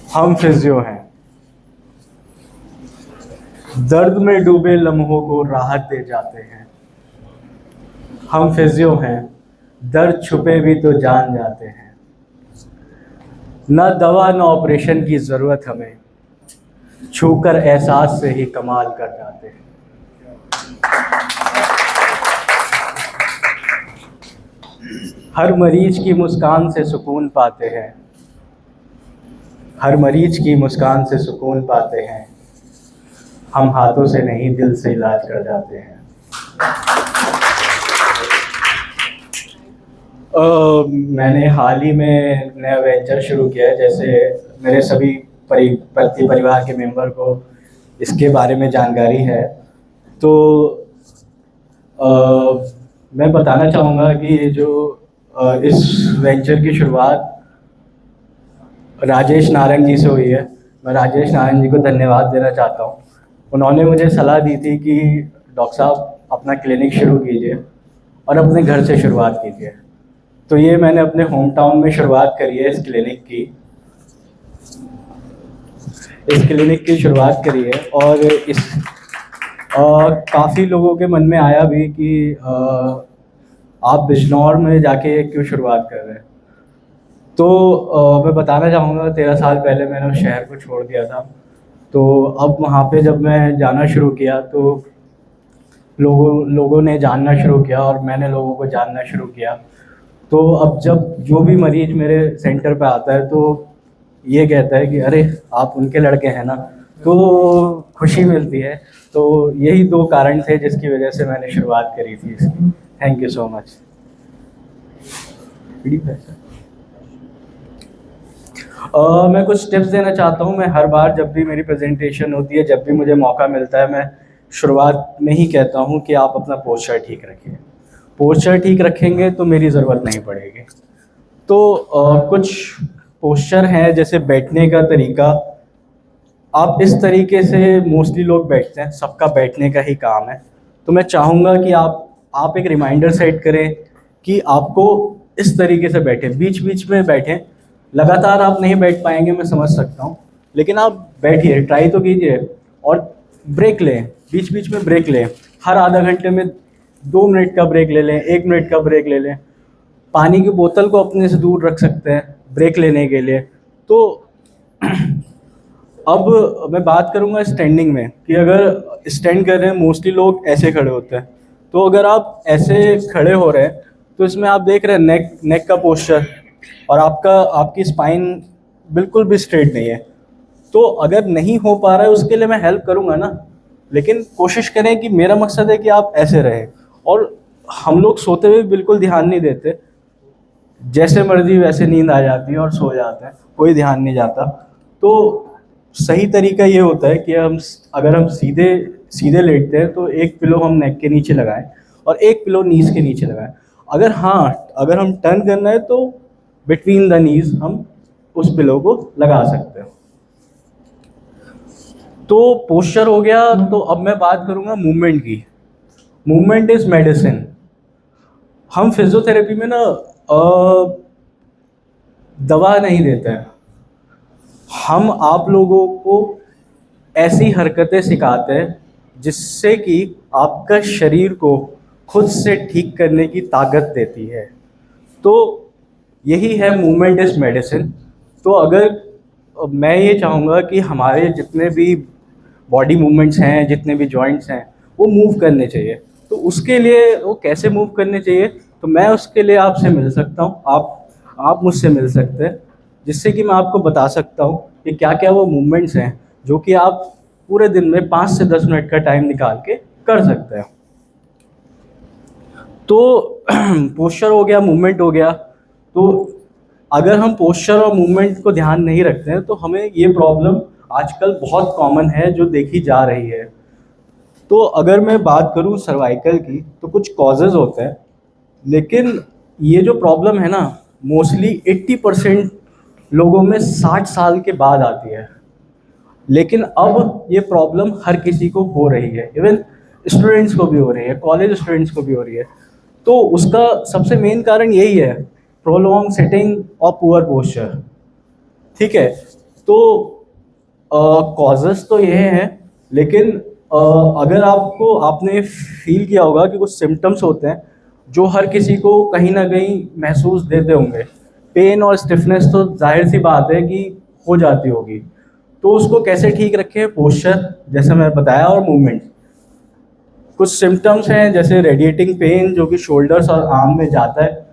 हम फिजियो हैं, दर्द में डूबे लम्हों को राहत दे जाते हैं। हम फिजियो हैं, दर्द छुपे भी तो जान जाते हैं। न दवा न ऑपरेशन की ज़रूरत हमें, छूकर एहसास से ही कमाल कर जाते हैं। हर मरीज की मुस्कान से सुकून पाते हैं, हर मरीज की मुस्कान से सुकून पाते हैं। हम हाथों से नहीं दिल से इलाज कर जाते हैं। मैंने हाल ही में नया वेंचर शुरू किया है। जैसे मेरे सभी परिवार के मेंबर को इसके बारे में जानकारी है, तो मैं बताना चाहूँगा कि इस वेंचर की शुरुआत राजेश नारंग जी से हुई है। मैं राजेश नारंग जी को धन्यवाद देना चाहता हूँ। उन्होंने मुझे सलाह दी थी कि डॉक्टर साहब अपना क्लिनिक शुरू कीजिए और अपने घर से शुरुआत कीजिए। तो ये मैंने अपने होम टाउन में शुरुआत करी है। इस क्लिनिक की शुरुआत करी है और काफ़ी लोगों के मन में आया भी कि आप बिजनौर में जाके क्यों शुरुआत कर रहे हैं। तो मैं बताना चाहूँगा 13 साल पहले मैंने उस शहर को छोड़ दिया था। तो अब वहाँ पे जब मैं जाना शुरू किया तो लोगों ने जानना शुरू किया और मैंने लोगों को जानना शुरू किया। तो अब जब जो भी मरीज़ मेरे सेंटर पे आता है तो ये कहता है कि अरे आप उनके लड़के हैं ना, तो खुशी मिलती है। तो यही 2 कारण थे जिसकी वजह से मैंने शुरुआत करी थी इसकी। Thank you so much. मैं कुछ टिप्स देना चाहता हूँ। मैं हर बार जब भी मेरी प्रेजेंटेशन होती है, जब भी मुझे मौका मिलता है, मैं शुरुआत में ही कहता हूँ कि आप अपना पोस्चर ठीक रखिए। पोस्चर ठीक रखेंगे तो मेरी ज़रूरत नहीं पड़ेगी। तो कुछ पोस्चर हैं, जैसे बैठने का तरीका। आप इस तरीके से मोस्टली लोग बैठते हैं, सबका बैठने का ही काम है। तो मैं चाहूँगा कि आप एक रिमाइंडर सेट करें कि आपको इस तरीके से बैठें, बीच बीच में बैठें। लगातार आप नहीं बैठ पाएंगे, मैं समझ सकता हूँ, लेकिन आप बैठिए, ट्राई तो कीजिए और ब्रेक लें, बीच बीच में ब्रेक लें। हर आधा घंटे में 2 मिनट का ब्रेक ले लें, 1 मिनट का ब्रेक ले लें। पानी की बोतल को अपने से दूर रख सकते हैं ब्रेक लेने के लिए। तो अब मैं बात करूंगा स्टैंडिंग में, कि अगर स्टैंड कर रहे हैं, मोस्टली लोग ऐसे खड़े होते हैं। तो अगर आप ऐसे खड़े हो रहे हैं तो इसमें आप देख रहे हैं नेक का पोस्चर, और आपकी स्पाइन बिल्कुल भी स्ट्रेट नहीं है। तो अगर नहीं हो पा रहा है उसके लिए मैं हेल्प करूंगा ना, लेकिन कोशिश करें कि मेरा मकसद है कि आप ऐसे रहें। और हम लोग सोते हुए बिल्कुल ध्यान नहीं देते, जैसे मर्जी वैसे नींद आ जाती है और सो जाते हैं, कोई ध्यान नहीं जाता। तो सही तरीका ये होता है कि अगर हम सीधे लेटते हैं तो एक पिलो हम नेक के नीचे लगाएं और एक पिलो नीज के नीचे लगाएं। अगर हम टर्न करना है तो बिटवीन द नीज हम उस पिलो को लगा सकते हैं। तो पोस्चर हो गया। तो अब मैं बात करूंगा मूवमेंट की। Movement is medicine. हम फिजियोथेरेपी में ना दवा नहीं देते हैं, हम आप लोगों को ऐसी हरकतें सिखाते हैं जिससे कि आपका शरीर को खुद से ठीक करने की ताकत देती है। तो यही है मूवमेंट इज मेडिसिन। तो अगर मैं ये चाहूँगा कि हमारे जितने भी बॉडी मूवमेंट्स हैं, जितने भी जॉइंट्स हैं, वो मूव करने चाहिए। तो उसके लिए वो कैसे मूव करने चाहिए, तो मैं उसके लिए आपसे मिल सकता हूँ, आप मुझसे मिल सकते हैं, जिससे कि मैं आपको बता सकता हूँ कि क्या क्या वो मूवमेंट्स हैं जो कि आप पूरे दिन में 5 से 10 मिनट का टाइम निकाल के कर सकते हैं। तो पोस्चर हो गया, मूवमेंट हो गया। तो अगर हम पोस्चर और मूवमेंट को ध्यान नहीं रखते हैं तो हमें ये प्रॉब्लम आजकल बहुत कॉमन है जो देखी जा रही है। तो अगर मैं बात करूं सर्वाइकल की, तो कुछ कॉजेज़ होते हैं, लेकिन ये जो प्रॉब्लम है ना, मोस्टली 80% लोगों में 60 साल के बाद आती है। लेकिन अब ये प्रॉब्लम हर किसी को हो रही है, इवन स्टूडेंट्स को भी हो रही है, कॉलेज स्टूडेंट्स को भी हो रही है। तो उसका सबसे मेन कारण यही है प्रोलॉन्ग सिटिंग और पुअर पोस्चर। ठीक है, तो कॉजेस तो ये हैं, लेकिन अगर आपने फील किया होगा कि कुछ सिम्टम्स होते हैं जो हर किसी को कहीं ना कहीं महसूस देते होंगे। पेन और स्टिफनेस तो जाहिर सी बात है कि हो जाती होगी, तो उसको कैसे ठीक रखें? पोस्चर जैसे मैं बताया, और मूवमेंट। कुछ सिम्टम्स हैं जैसे रेडिएटिंग पेन जो कि शोल्डर्स और आर्म में जाता है,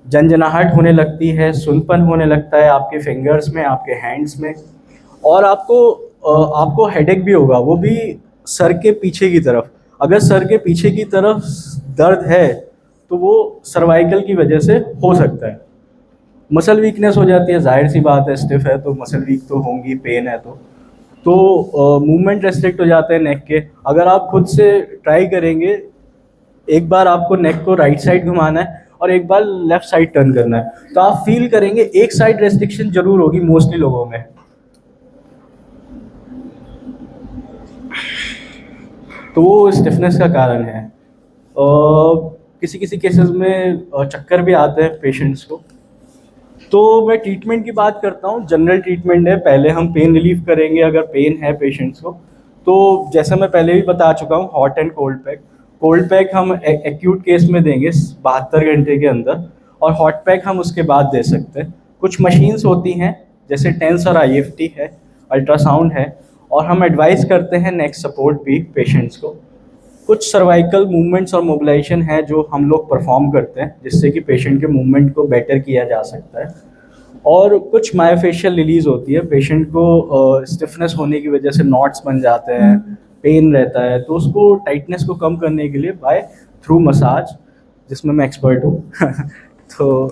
झंझनाहट होने लगती है, सुनपन होने लगता है आपके फिंगर्स में, आपके हैंड्स में, और आपको हेडेक भी होगा, वो भी सर के पीछे की तरफ। अगर सर के पीछे की तरफ दर्द है तो वो सर्वाइकल की वजह से हो सकता है। मसल वीकनेस हो जाती है, जाहिर सी बात है, स्टिफ है तो मसल वीक तो होंगी, पेन है तो मूवमेंट रेस्ट्रिक्ट हो जाते हैं नेक के। अगर आप खुद से ट्राई करेंगे, एक बार आपको नेक को राइट साइड घुमाना है और एक बार लेफ्ट साइड टर्न करना है, तो आप फील करेंगे एक साइड रेस्ट्रिक्शन जरूर होगी मोस्टली लोगों में। तो वो स्टिफनेस का कारण है। किसी किसी केसेस में चक्कर भी आते हैं पेशेंट्स को। तो मैं ट्रीटमेंट की बात करता हूँ, जनरल ट्रीटमेंट है। पहले हम पेन रिलीफ करेंगे अगर पेन है पेशेंट्स को। तो जैसा मैं पहले भी बता चुका हूँ, hot and cold pack. Cold pack हम एक्यूट केस में देंगे 72 घंटे के अंदर, और हॉट पैक हम उसके बाद दे सकते हैं। कुछ मशीन्स होती हैं जैसे टेंस और IFT है, अल्ट्रासाउंड है, और हम एडवाइस करते हैं नेक सपोर्ट भी पेशेंट्स को। कुछ सर्वाइकल मूवमेंट्स और मोबिलाइजेशन है जो हम लोग परफॉर्म करते हैं, जिससे कि पेशेंट के मूवमेंट को बेटर किया जा सकता है। और कुछ मायोफेशियल रिलीज होती है, पेशेंट को स्टिफनेस होने की वजह से नॉट्स बन जाते हैं, पेन रहता है, तो उसको टाइटनेस को कम करने के लिए बाय थ्रू मसाज, जिसमें मैं एक्सपर्ट हूँ तो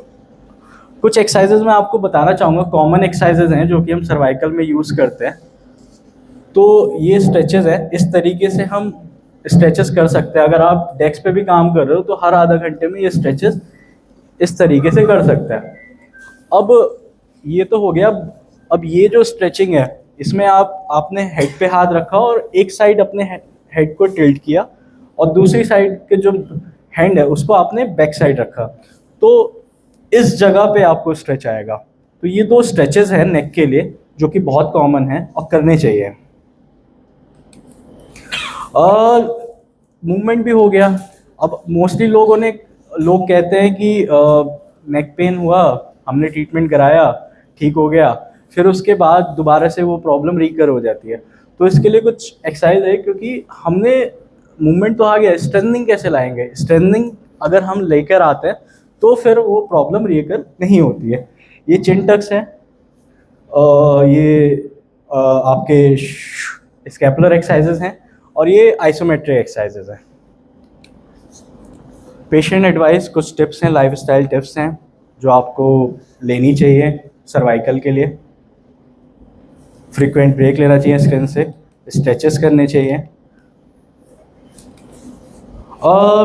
कुछ एक्सरसाइजेज मैं आपको बताना चाहूँगा, कॉमन एक्सरसाइजेज हैं जो कि हम सर्वाइकल में यूज़ करते हैं। तो ये स्ट्रेचेस है, इस तरीके से हम स्ट्रेचेस कर सकते हैं। अगर आप डेस्क पे भी काम कर रहे हो तो हर आधा घंटे में ये स्ट्रेचेस इस तरीके से कर सकते हैं। अब ये तो हो गया। अब ये जो स्ट्रेचिंग है, इसमें आपने हेड पे हाथ रखा और एक साइड अपने हेड को टिल्ट किया, और दूसरी साइड के जो हैंड है उसको आपने बैक साइड रखा, तो इस जगह पे आपको स्ट्रेच आएगा। तो ये दो स्ट्रेचेस हैं नेक के लिए जो कि बहुत कॉमन है और करने चाहिए। और मूवमेंट भी हो गया। अब मोस्टली लोग कहते हैं कि नेक पेन हुआ, हमने ट्रीटमेंट कराया, ठीक हो गया, फिर उसके बाद दोबारा से वो प्रॉब्लम रिकर हो जाती है। तो इसके लिए कुछ एक्सरसाइज है, क्योंकि हमने मूवमेंट तो आ गया, स्ट्रेंथनिंग कैसे लाएंगे? स्ट्रेंथनिंग अगर हम लेकर आते हैं तो फिर वो प्रॉब्लम रिकर नहीं होती है। ये चिन टक्स हैं, ये आपके स्कैपुलर एक्सरसाइजेज हैं, और ये आइसोमेट्रिक एक्सरसाइजेज हैं। पेशेंट एडवाइस कुछ टिप्स हैं, लाइफस्टाइल टिप्स हैं जो आपको लेनी चाहिए सर्वाइकल के लिए। फ्रीक्वेंट ब्रेक लेना चाहिए स्क्रीन से, स्ट्रेचेस करने चाहिए।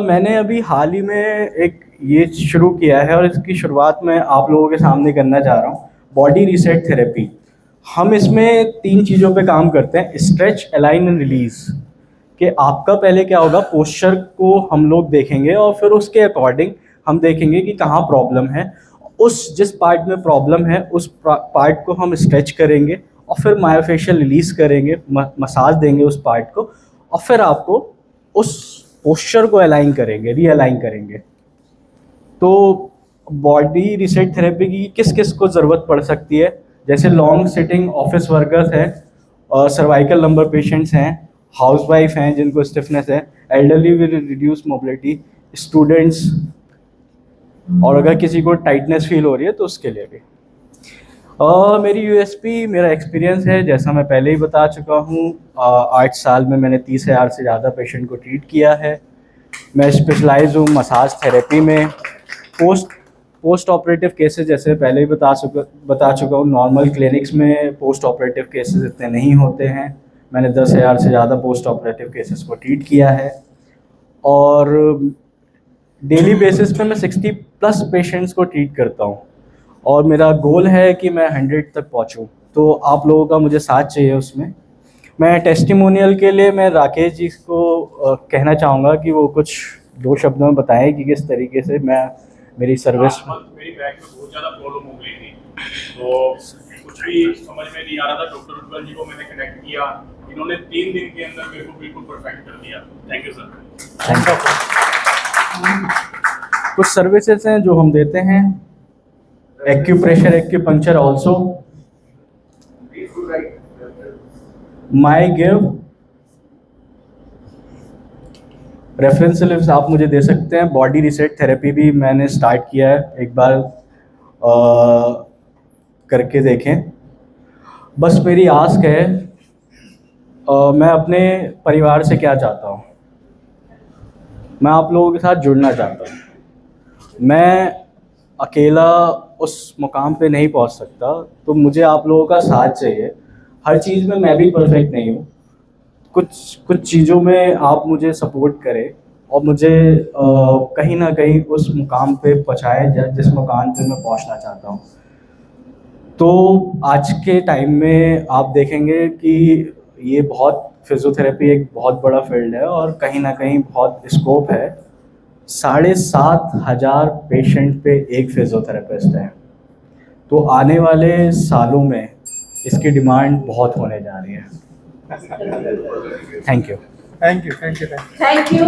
मैंने अभी हाल ही में एक ये शुरू किया है, और इसकी शुरुआत मैं आप लोगों के सामने करना चाह रहा हूँ, बॉडी रीसेट थेरेपी। हम इसमें 3 चीज़ों पे काम करते हैं, स्ट्रेच, अलाइन एंड रिलीज। कि आपका पहले क्या होगा, पोस्चर को हम लोग देखेंगे और फिर उसके अकॉर्डिंग हम देखेंगे कि कहाँ प्रॉब्लम है। उस जिस पार्ट में प्रॉब्लम है उस पार्ट को हम स्ट्रेच करेंगे, और फिर मायोफेशियल रिलीज करेंगे, मसाज देंगे उस पार्ट को, और फिर आपको उस पोस्चर को अलाइन करेंगे, रीअलाइन करेंगे। तो बॉडी रीसेट थेरेपी की किस किस को ज़रूरत पड़ सकती है? जैसे लॉन्ग सिटिंग ऑफिस वर्कर्स हैं, सर्वाइकल नंबर पेशेंट्स हैं, हाउसवाइफ हैं जिनको स्टिफनेस है, elderly with reduce mobility, students, और अगर किसी को टाइटनेस फील हो रही है तो उसके लिए भी। मेरी USP मेरा एक्सपीरियंस है, जैसा मैं पहले ही बता चुका हूँ। 8 साल में मैंने 30,000 से ज़्यादा पेशेंट को ट्रीट किया है। मैं स्पेशलाइज हूँ मसाज थेरेपी में। पोस्ट ऑपरेटिव केसेस जैसे पहले ही बता चुका हूँ, नॉर्मल क्लिनिक्स में पोस्ट ऑपरेटिव केसेस इतने नहीं होते हैं। मैंने 10,000 से ज़्यादा पोस्ट ऑपरेटिव केसेस को ट्रीट किया है, और डेली बेसिस पे मैं 60+ पेशेंट्स को ट्रीट करता हूँ, और मेरा गोल है कि मैं 100 तक पहुँचूँ। तो आप लोगों का मुझे साथ चाहिए उसमें। मैं टेस्टिमोनियल के लिए मैं राकेश जी को कहना चाहूँगा कि वो कुछ 2 शब्दों में बताएं कि किस तरीके से मैं मेरी सर्विस मेरी बैक में बहुत ज़्यादा प्रॉब्लम हो गई थी, तो कुछ भी समझ में नहीं आ रहा था। डॉक्टर उज्ज्वल जी को मैंने कनेक्ट किया, इन्होंने 3 दिन के अंदर मेरे को बिल्कुल परफेक्ट कर दिया। Thank you sir. Thank you. कुछ सर्विसेज हैं जो हम देते हैं, एक्यूप्रेशर एक्यूपंक्चर ऑल्सो, माई गिव रेफरेंस लिस्ट आप मुझे दे सकते हैं। बॉडी रीसेट थेरेपी भी मैंने स्टार्ट किया है, एक बार करके देखें। बस मेरी आस्क है, मैं अपने परिवार से क्या चाहता हूँ, मैं आप लोगों के साथ जुड़ना चाहता हूँ। मैं अकेला उस मुकाम पे नहीं पहुँच सकता, तो मुझे आप लोगों का साथ चाहिए। हर चीज़ में मैं भी परफेक्ट नहीं हूँ, कुछ चीज़ों में आप मुझे सपोर्ट करें और मुझे कहीं ना कहीं उस मुकाम पे पहुँचाए जिस मुकाम पे मैं पहुँचना चाहता हूँ। तो आज के टाइम में आप देखेंगे कि ये फिजियोथेरेपी एक बहुत बड़ा फील्ड है और कहीं ना कहीं बहुत स्कोप है। 7,500 पेशेंट पे एक फिजियोथेरेपिस्ट है, तो आने वाले सालों में इसकी डिमांड बहुत होने जा रही है। Thank you. Thank you.